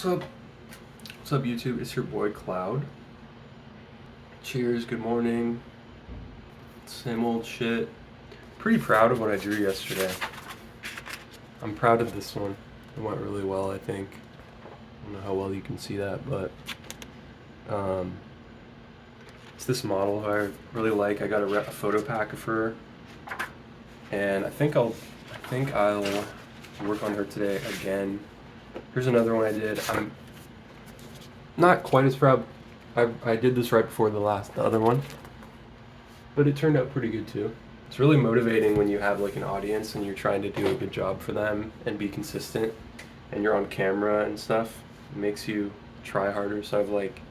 What's up? What's up, YouTube? It's your boy Cloud. Cheers, good morning. Same old shit. Pretty proud of what I drew yesterday. I'm proud of this one. It went really well, I think. I don't know how well you can see that, but it's this model who I really like. I got a photo pack of her, and I think I'll work on her today again. Here's another one I did. I'm not quite as proud. I did this right before the other one, but it turned out pretty good too. It's really motivating when you have like an audience and you're trying to do a good job for them and be consistent, and you're on camera and stuff. It makes you try harder. So I've like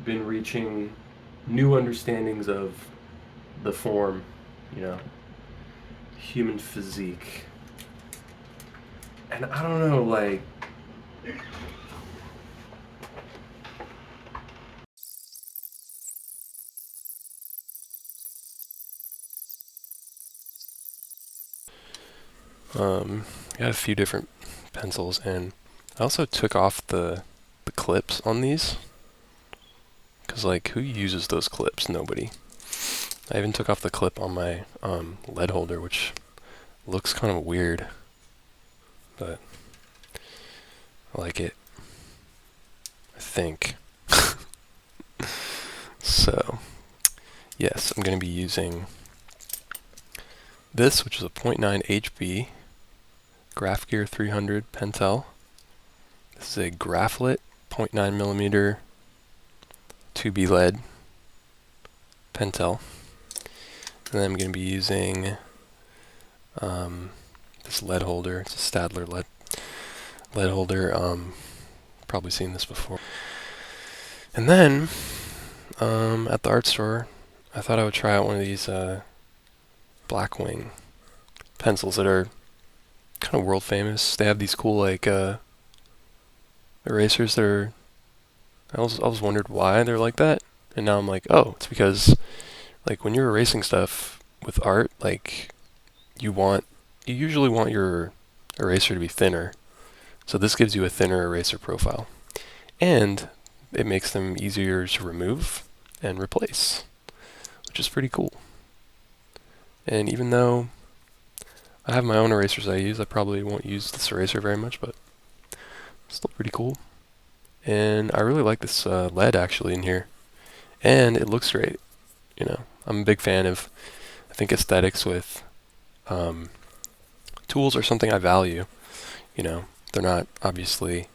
been reaching new understandings of the form, human physique. And I don't know, like, I got a few different pencils, and I also took off the clips on these, because like, who uses those clips? Nobody. I even took off the clip on my lead holder, which looks kind of weird, but I like it, I think. So yes, I'm going to be using this, which is a 0.9 HB Graph Gear 300 Pentel. This is a Graphlit 0.9 millimeter 2B lead Pentel. And then I'm going to be using this lead holder. It's a Stadler lead holder. Probably seen this before. And then at the art store, I thought I would try out one of these Blackwing pencils that are kind of world famous. They have these cool like erasers that are. I always wondered why they're like that, and now I'm like, oh, it's because like when you're erasing stuff with art, like you usually want your eraser to be thinner. So this gives you a thinner eraser profile, and it makes them easier to remove and replace, which is pretty cool. And even though I have my own erasers I use, I probably won't use this eraser very much, but it's still pretty cool. And I really like this lead actually in here, and it looks great. I'm a big fan of, I think aesthetics with tools are something I value. They're not obviously,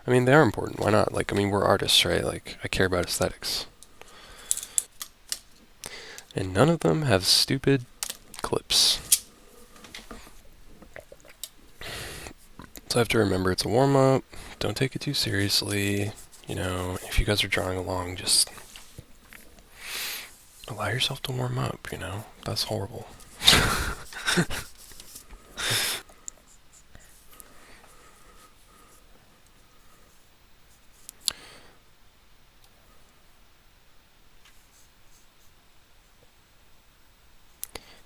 I mean, they are important. Why not? Like, I mean, we're artists, right? Like, I care about aesthetics. And none of them have stupid clips. So I have to remember it's a warm-up. Don't take it too seriously. If you guys are drawing along, just allow yourself to warm up, That's horrible.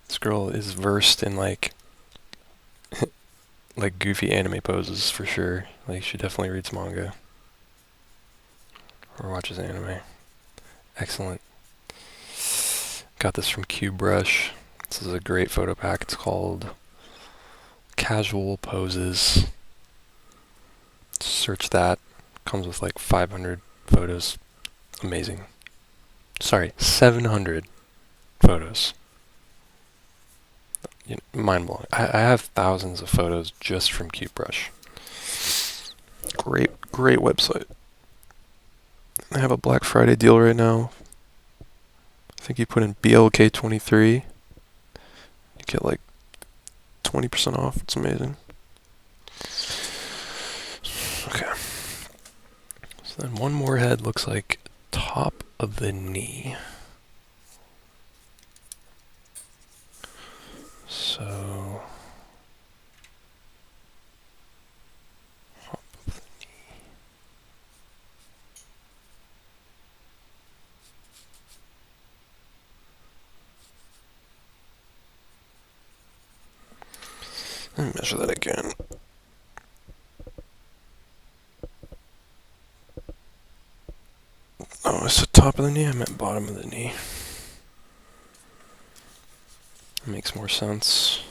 This girl is versed in like goofy anime poses for sure. Like, she definitely reads manga or watches anime. Excellent. Got this from QBrush. This is a great photo pack. It's called Casual Poses. Search that. Comes with like 500 photos. Amazing. Sorry, 700 photos. Mind blowing. I have thousands of photos just from QBrush. Great website. I have a Black Friday deal right now. I think you put in BLK23. You get like 20% off. It's amazing. Okay. So then one more head looks like top of the knee. So top of the knee. Let me measure that again. top of the knee, I meant bottom of the knee. Makes more sense.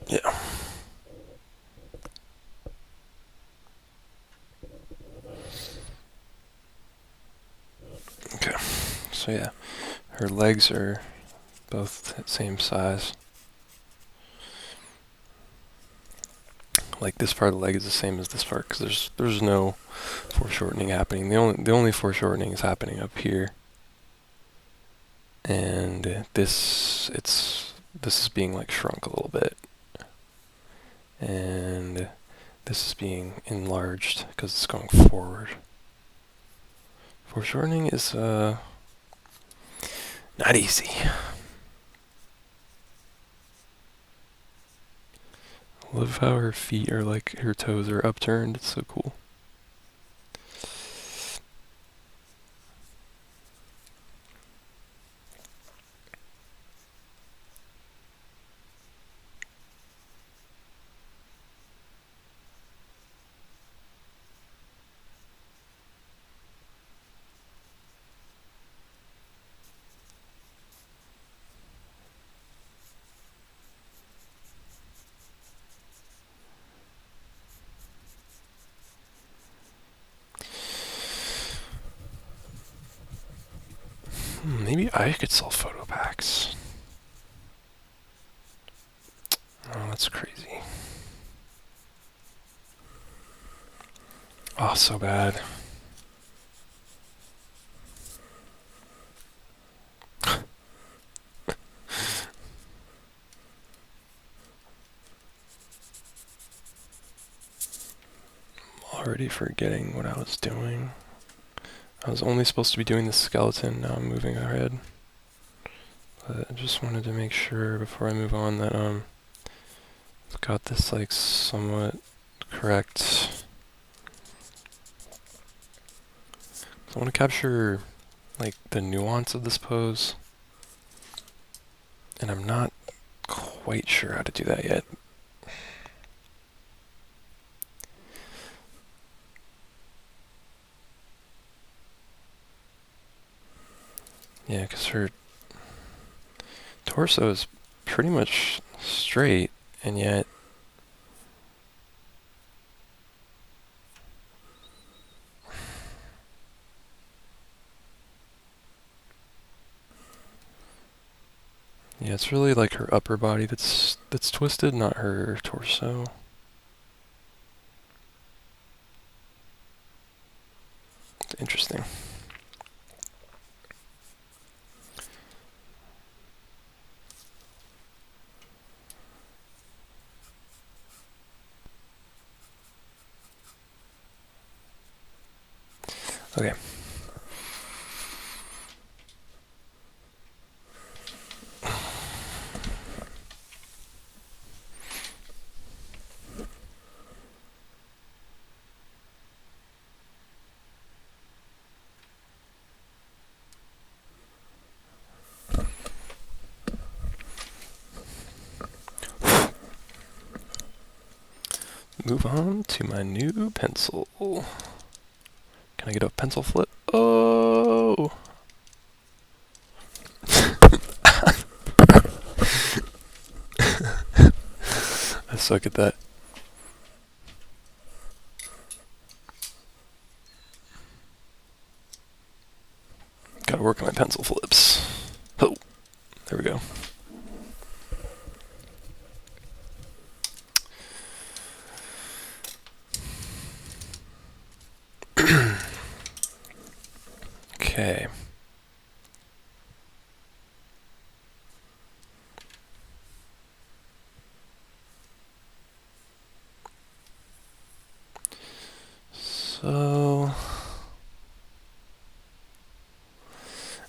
Yeah. Okay. So yeah, her legs are both the same size. Like this part of the leg is the same as this part because there's no foreshortening happening. The only foreshortening is happening up here. And this is being like shrunk a little bit. And this is being enlarged because it's going forward. Foreshortening is not easy. Love how her feet are like, her toes are upturned. It's so cool. Maybe I could sell photo packs. Oh, that's crazy. Oh, so bad. Already forgetting what I was doing. I was only supposed to be doing the skeleton, now I'm moving ahead. But I just wanted to make sure before I move on that it's got this like somewhat correct. So I want to capture like the nuance of this pose. And I'm not quite sure how to do that yet. Yeah, because her torso is pretty much straight, and yet yeah, it's really like her upper body that's twisted, not her torso. It's interesting. Okay. Move on to my new pencil. Can I get a pencil flip? Oh! I suck at that. Gotta work on my pencil flips. Oh, there we go. Okay.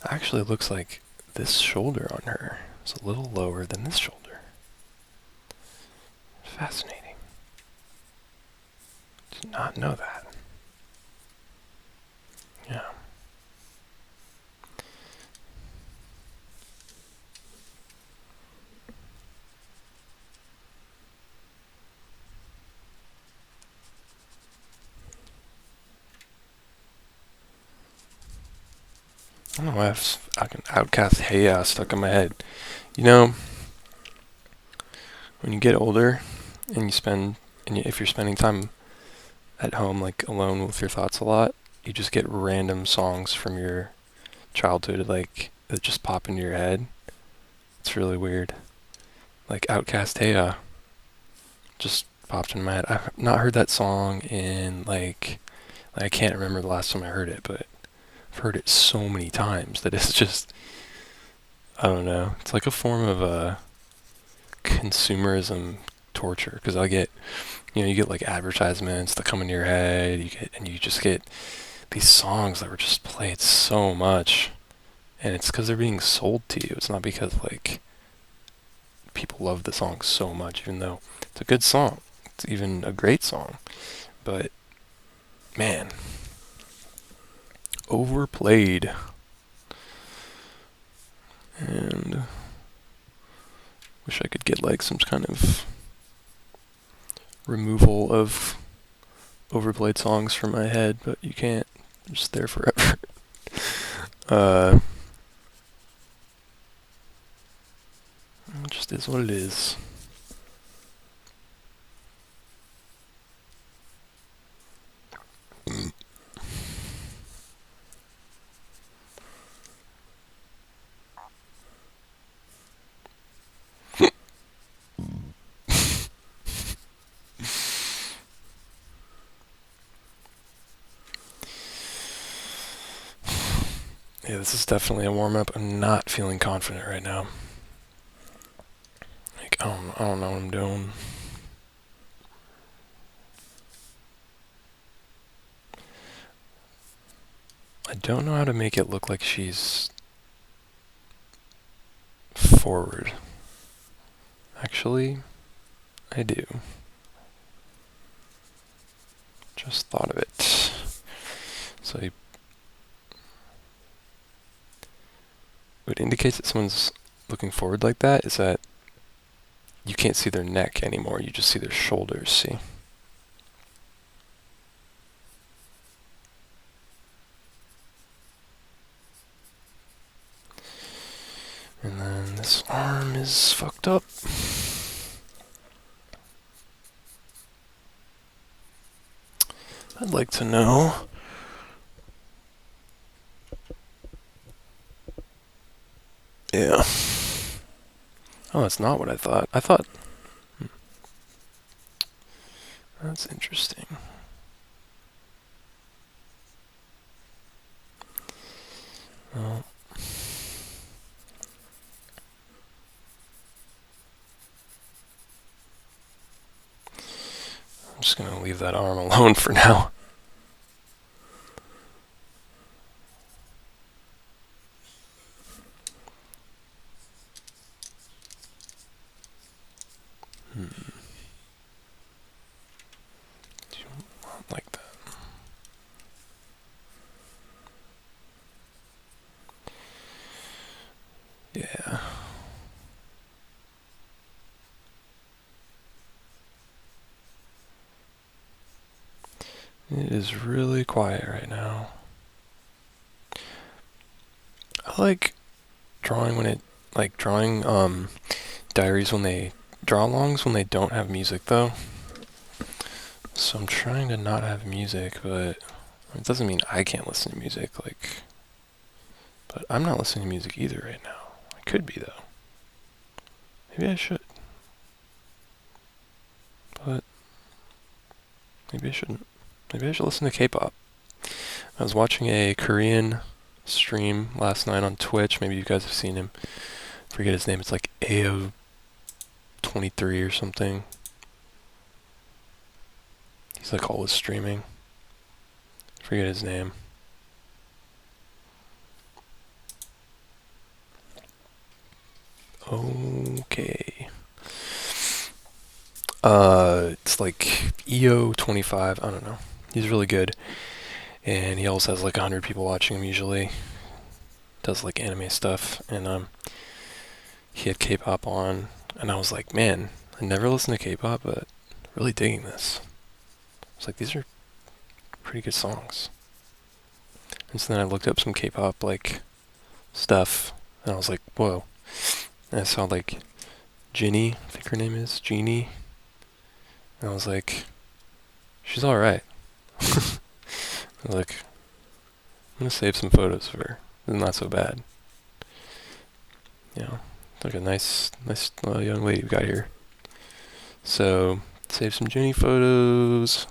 Actually, it looks like this shoulder on her is a little lower than this shoulder. Fascinating. Did not know that. Yeah. I don't know why I have fucking Outcast Hey Ya stuck in my head. You know, when you get older and if you're spending time at home, like alone with your thoughts a lot, you just get random songs from your childhood, like that just pop into your head. It's really weird. Like Outcast Hey Ya just popped in my head. I've not heard that song in like I can't remember the last time I heard it, but I've heard it so many times that it's just I don't know. It's like a form of consumerism torture because you get like advertisements that come into your head. You just get these songs that were just played so much, and it's because they're being sold to you. It's not because like people love the song so much, even though it's a good song. It's even a great song, but man, overplayed. And wish I could get like some kind of removal of overplayed songs from my head, but you can't. They're just there forever. It just is what it is. Yeah, this is definitely a warm-up. I'm not feeling confident right now. Like, I don't know what I'm doing. I don't know how to make it look like she's forward. Actually, I do. Just thought of it. So what indicates that someone's looking forward like that is that you can't see their neck anymore. You just see their shoulders, see? And then this arm is fucked up. I'd like to know. Yeah. Oh, that's not what I thought. I thought... That's interesting. Well... I'm just gonna leave that arm alone for now. Like that. Yeah. It is really quiet right now. I like drawing diaries when they draw alongs when they don't have music though. So I'm trying to not have music, but it doesn't mean I can't listen to music, but I'm not listening to music either right now. I could be though. Maybe I should. But maybe I shouldn't. Maybe I should listen to K-pop. I was watching a Korean stream last night on Twitch. Maybe you guys have seen him. I forget his name. It's like AO23 or something. He's like always streaming. I forget his name. Okay. It's like EO25. I don't know. He's really good, and he also has like 100 people watching him usually. Does like anime stuff, and he had K-pop on, and I was like, man, I never listened to K-pop, but really digging this. I was like, these are pretty good songs. And so then I looked up some K-pop like stuff, and I was like, whoa. And I saw like Jinny, I think her name is Jeannie, and I was like, she's all right. I was like, I'm gonna save some photos of her. It's not so bad. You know, like a nice young lady we got here. So save some Jenny photos.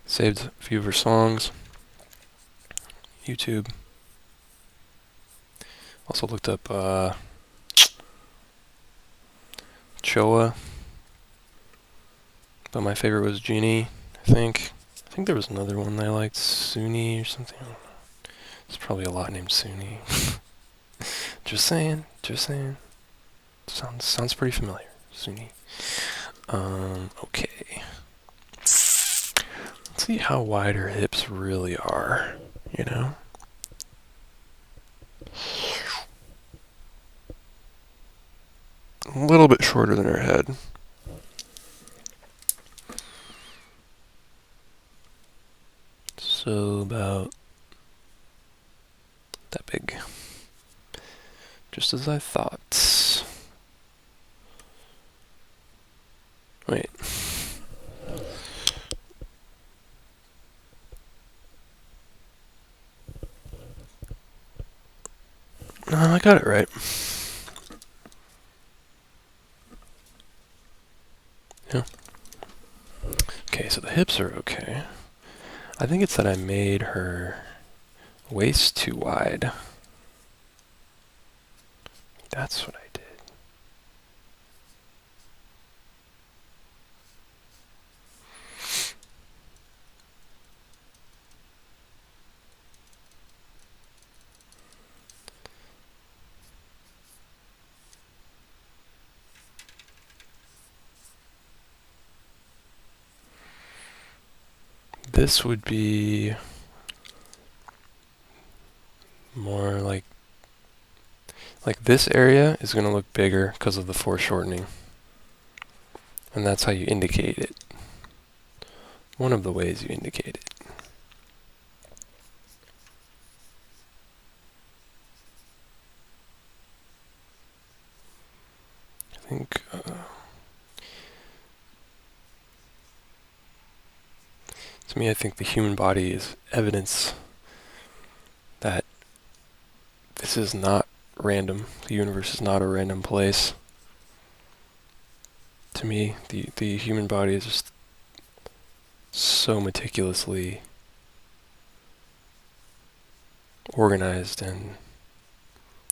Saved a few of her songs. YouTube. Also looked up Choa. But my favorite was Genie, I think. I think there was another one I liked, Suni or something. I don't know. There's probably a lot named Suni. Just saying. Sounds pretty familiar. Suni. Okay. Let's see how wide her hips really are, you know? A little bit shorter than her head. So about that big. Just as I thought. Wait. No, I got it right. Yeah. Okay, so the hips are okay. I think it's that I made her waist too wide. That's what I did. This would be more like this area is going to look bigger because of the foreshortening. And that's how you indicate it. One of the ways you indicate it. I think to me, I think the human body is evidence that this is not random. The universe is not a random place. To me, the human body is just so meticulously organized, and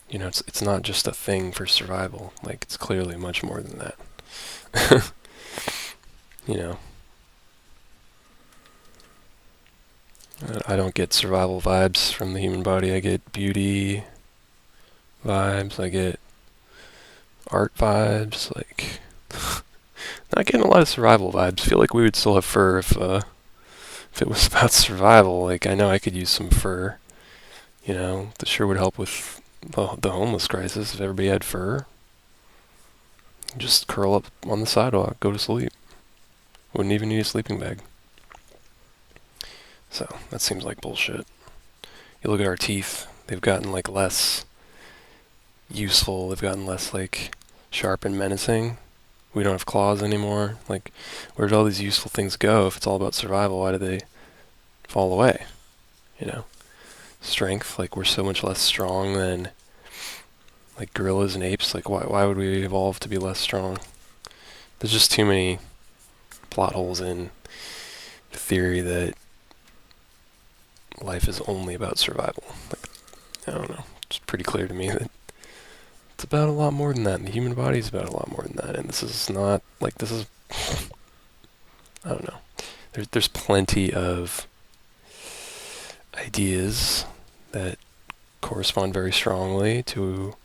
you know, it's not just a thing for survival. Like, it's clearly much more than that. You know, I don't get survival vibes from the human body. I get beauty vibes. I get art vibes. Like, not getting a lot of survival vibes. I feel like we would still have fur if it was about survival. Like, I know I could use some fur. You know, that sure would help with the homeless crisis if everybody had fur. Just curl up on the sidewalk, go to sleep. Wouldn't even need a sleeping bag. So, that seems like bullshit. You look at our teeth, they've gotten like less useful, they've gotten less like sharp and menacing. We don't have claws anymore. Like, where did all these useful things go? If it's all about survival, why did they fall away? You know? Strength, like, we're so much less strong than like gorillas and apes. Like, why would we evolve to be less strong? There's just too many plot holes in the theory that life is only about survival. Like, I don't know. It's pretty clear to me that it's about a lot more than that. And the human body is about a lot more than that. And this is not like this is. I don't know. There's plenty of ideas that correspond very strongly to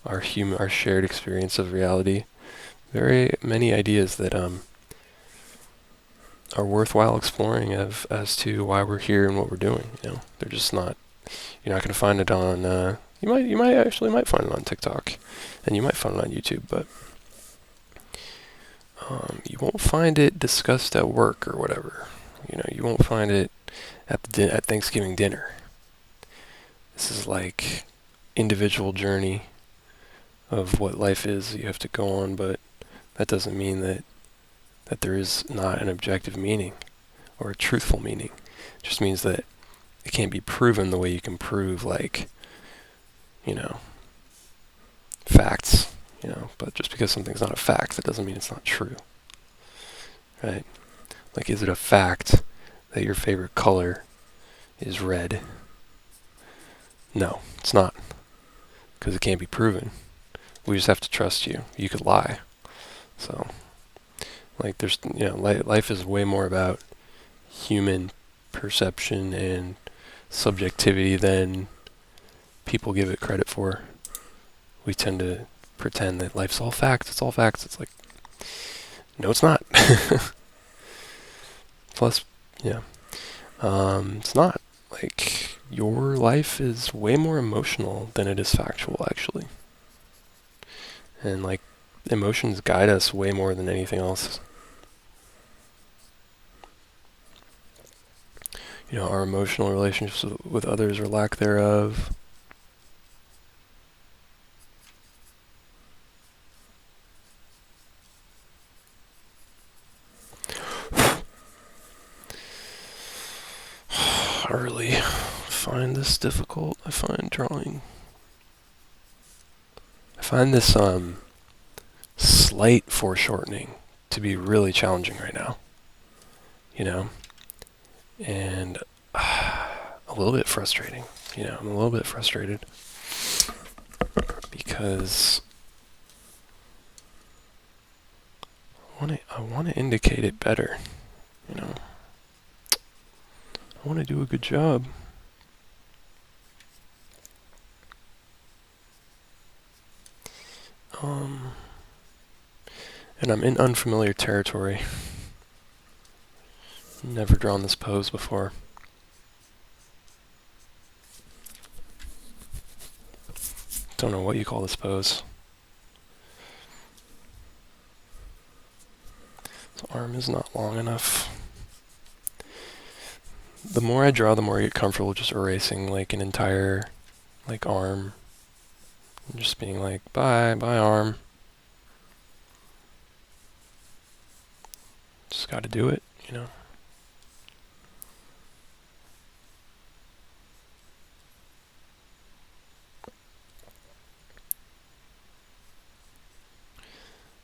our shared experience of reality. Very many ideas that are worthwhile exploring as to why we're here and what we're doing. They're just not. You're not going to find it on. You might find it on TikTok, and you might find it on YouTube, but you won't find it discussed at work or whatever. You won't find it at Thanksgiving dinner. This is like individual journey of what life is that you have to go on, but that doesn't mean that there is not an objective meaning or a truthful meaning. It just means that it can't be proven the way you can prove, like, facts. But just because something's not a fact, that doesn't mean it's not true. Right? Like, is it a fact that your favorite color is red? No, it's not. Because it can't be proven. We just have to trust you. You could lie. So, like, there's, life is way more about human perception and subjectivity than people give it credit for. We tend to pretend that life's all facts. It's all facts. It's like, no, it's not. Plus, it's not. Like, your life is way more emotional than it is factual, actually. And, like, emotions guide us way more than anything else. Our emotional relationships with others or lack thereof. I really find this difficult. I find drawing. I find this slight foreshortening to be really challenging right now. And a little bit frustrating. I'm a little bit frustrated because I want to indicate it better. I want to do a good job. And I'm in unfamiliar territory. Never drawn this pose before. Don't know what you call this pose. This arm is not long enough. The more I draw, the more I get comfortable just erasing like an entire arm. And just being like, bye arm. Just gotta do it, I'm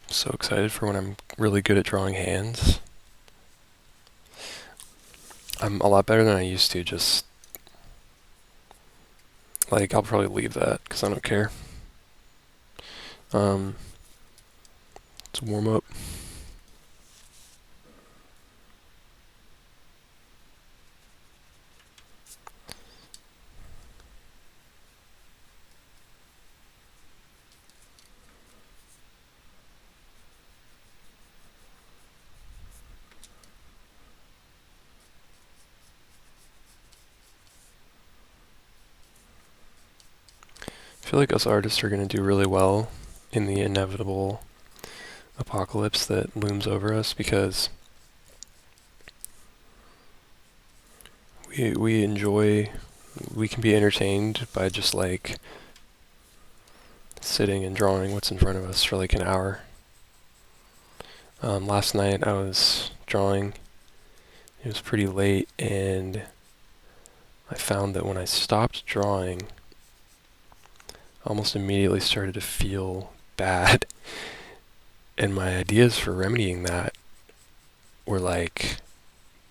so excited for when I'm really good at drawing hands. I'm a lot better than I used to, just I'll probably leave that because I don't care. It's warm up. I feel like us artists are going to do really well in the inevitable apocalypse that looms over us because we can be entertained by just sitting and drawing what's in front of us for an hour. Last night I was drawing. It was pretty late, and I found that when I stopped drawing, I almost immediately started to feel bad. And my ideas for remedying that were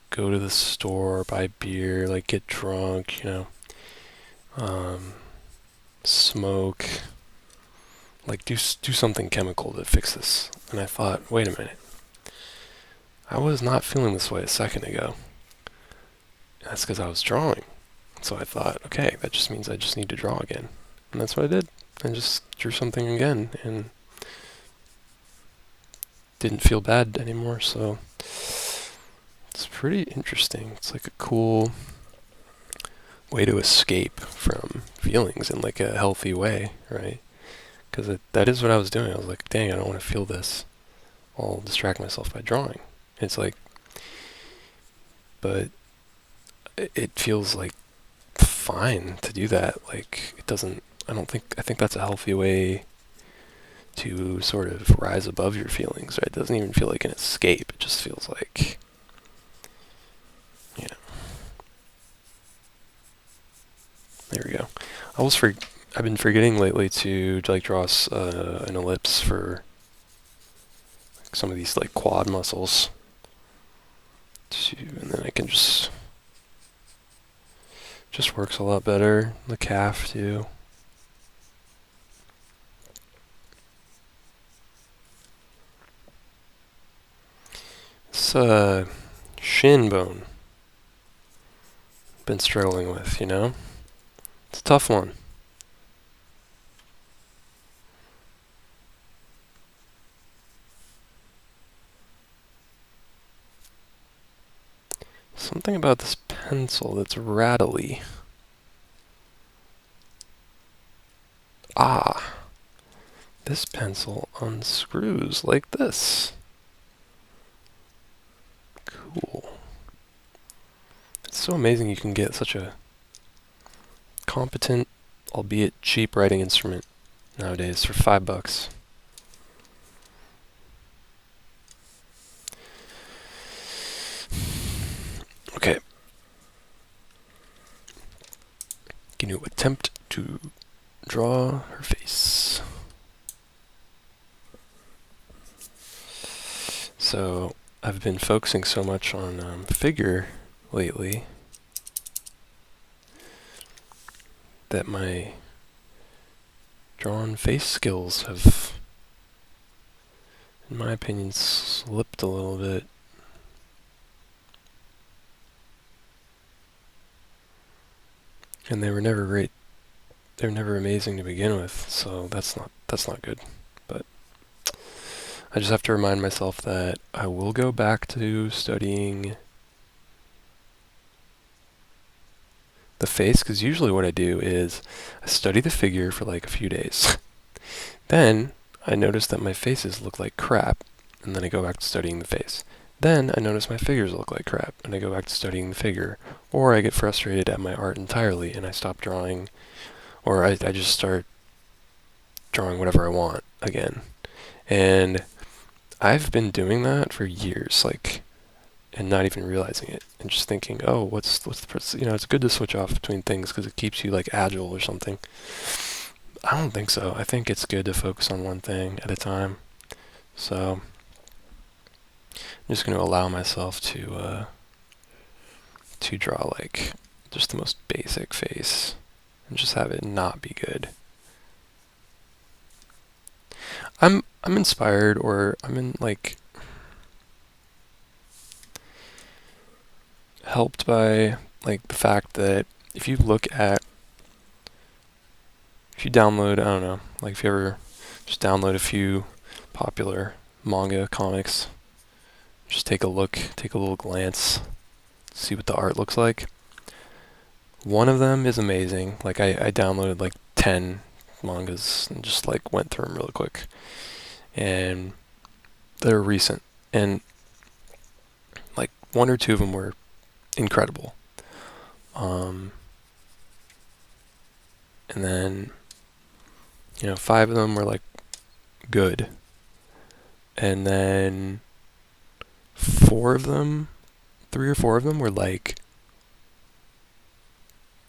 go to the store, buy beer, get drunk, smoke, do something chemical to fix this. And I thought, wait a minute, I was not feeling this way a second ago. And that's because I was drawing. So I thought, okay, that just means I just need to draw again. And that's what I did. and just drew something again and didn't feel bad anymore. So it's pretty interesting. It's like a cool way to escape from feelings in like a healthy way, right? Because that is what I was doing. I was like, dang, I don't want to feel this. I'll distract myself by drawing. It's like, but it feels like fine to do that. Like, it doesn't, I think that's a healthy way to sort of rise above your feelings, right? It doesn't even feel like an escape. It just feels like, you know, there we go. I've been forgetting lately to like draw an ellipse for some of these like quad muscles. And then I can just works a lot better. The calf too. It's shin bone. Been struggling with, you know? It's a tough one. Something about this pencil that's rattly. Ah, this pencil unscrews like this. Cool. It's so amazing you can get such a competent, albeit cheap writing instrument nowadays for $5. Okay. Can you attempt to draw her face? So, I've been focusing so much on figure lately that my drawn face skills have, in my opinion, slipped a little bit. And they were never great. They were never amazing to begin with, so that's not good. But I just have to remind myself that I will go back to studying the face, because usually what I do is I study the figure for like a few days. Then I notice that my faces look like crap, and then I go back to studying the face. Then I notice my figures look like crap, and I go back to studying the figure. Or I get frustrated at my art entirely, and I stop drawing, or I just start drawing whatever I want again. And I've been doing that for years, like, and not even realizing it, and just thinking, oh, what's the, it's good to switch off between things because it keeps you like agile or something. I don't think so. I think it's good to focus on one thing at a time. So I'm just going to allow myself to draw like just the most basic face and just have it not be good. I'm inspired, or I'm in like helped by like the fact that if you download, I don't know, like if you ever just download a few popular manga comics, just take a look, take a little glance, see what the art looks like. One of them is amazing. Like I downloaded like 10 mangas and just like went through them really quick. And they're recent. And like one or two of them were incredible. And then, 5 of them were like good. And then 3 or 4 of them were like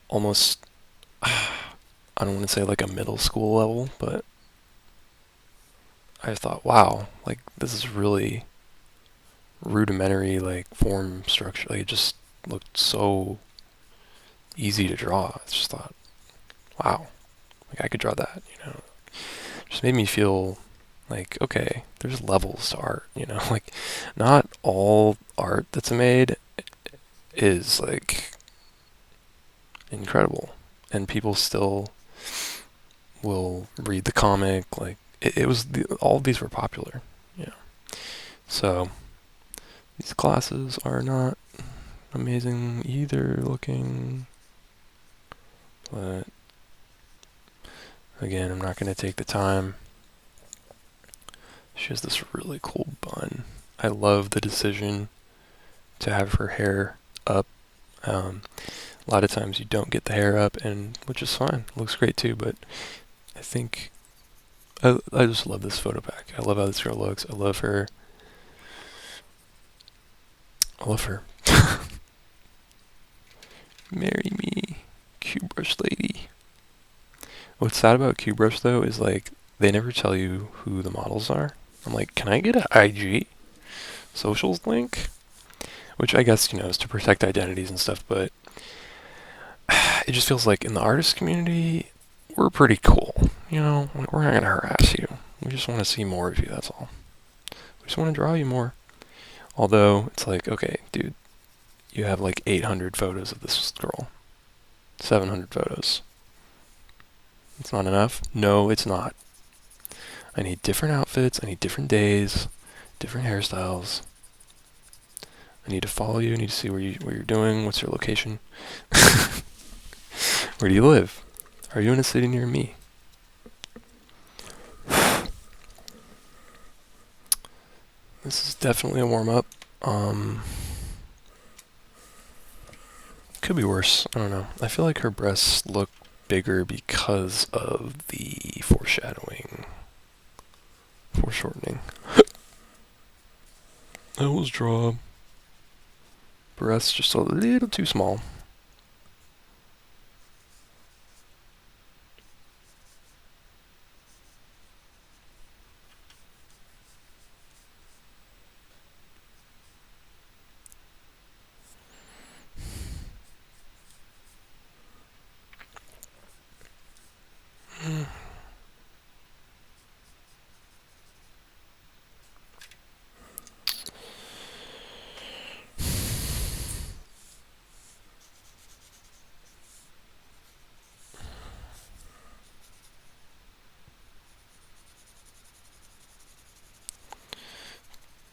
almost, I don't want to say like a middle school level, but I thought, wow, like this is really rudimentary, like form structure. Like it just looked so easy to draw. I just thought, wow, like I could draw that, Just made me feel like, okay, there's levels to art, like not all art that's made is like incredible, and people still will read the comic. Like all of these were popular. Yeah. So these classes are not amazing either looking, but again, I'm not going to take the time. She has this really cool bun. I love the decision to have her hair up. A lot of times you don't get the hair up, and which is fine. It looks great too, but I think I just love this photo pack. I love how this girl looks. I love her. I love her. Marry me, Q-Brush lady. What's sad about Q-Brush though is like they never tell you who the models are. I'm like, can I get an IG socials link? Which I guess, is to protect identities and stuff, but it just feels like in the artist community, we're pretty cool. We're not going to harass you. We just want to see more of you, that's all. We just want to draw you more. Although, it's like, okay, dude, you have like 800 photos of this girl. 700 photos. It's not enough? No, it's not. I need different outfits, I need different days, different hairstyles. I need to follow you, I need to see what you're doing, what's your location. Where do you live? Are you in a city near me? This is definitely a warm-up. Could be worse. I don't know. I feel like her breasts look bigger because of the foreshadowing. Foreshortening. I always draw breasts just a little too small.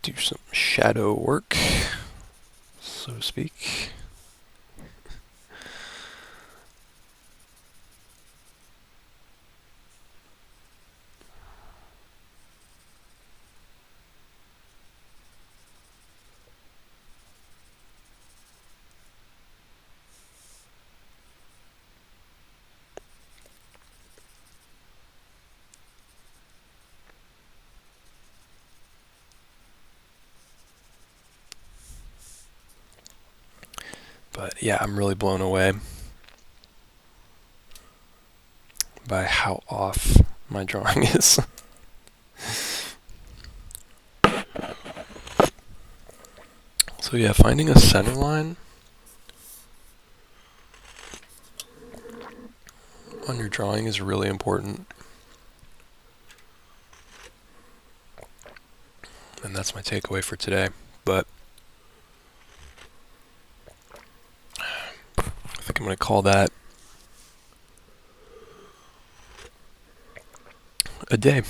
Do some shadow work, so to speak. But yeah, I'm really blown away by how off my drawing is. So yeah, finding a center line on your drawing is really important. And that's my takeaway for today. But I think I'm going to call that a day.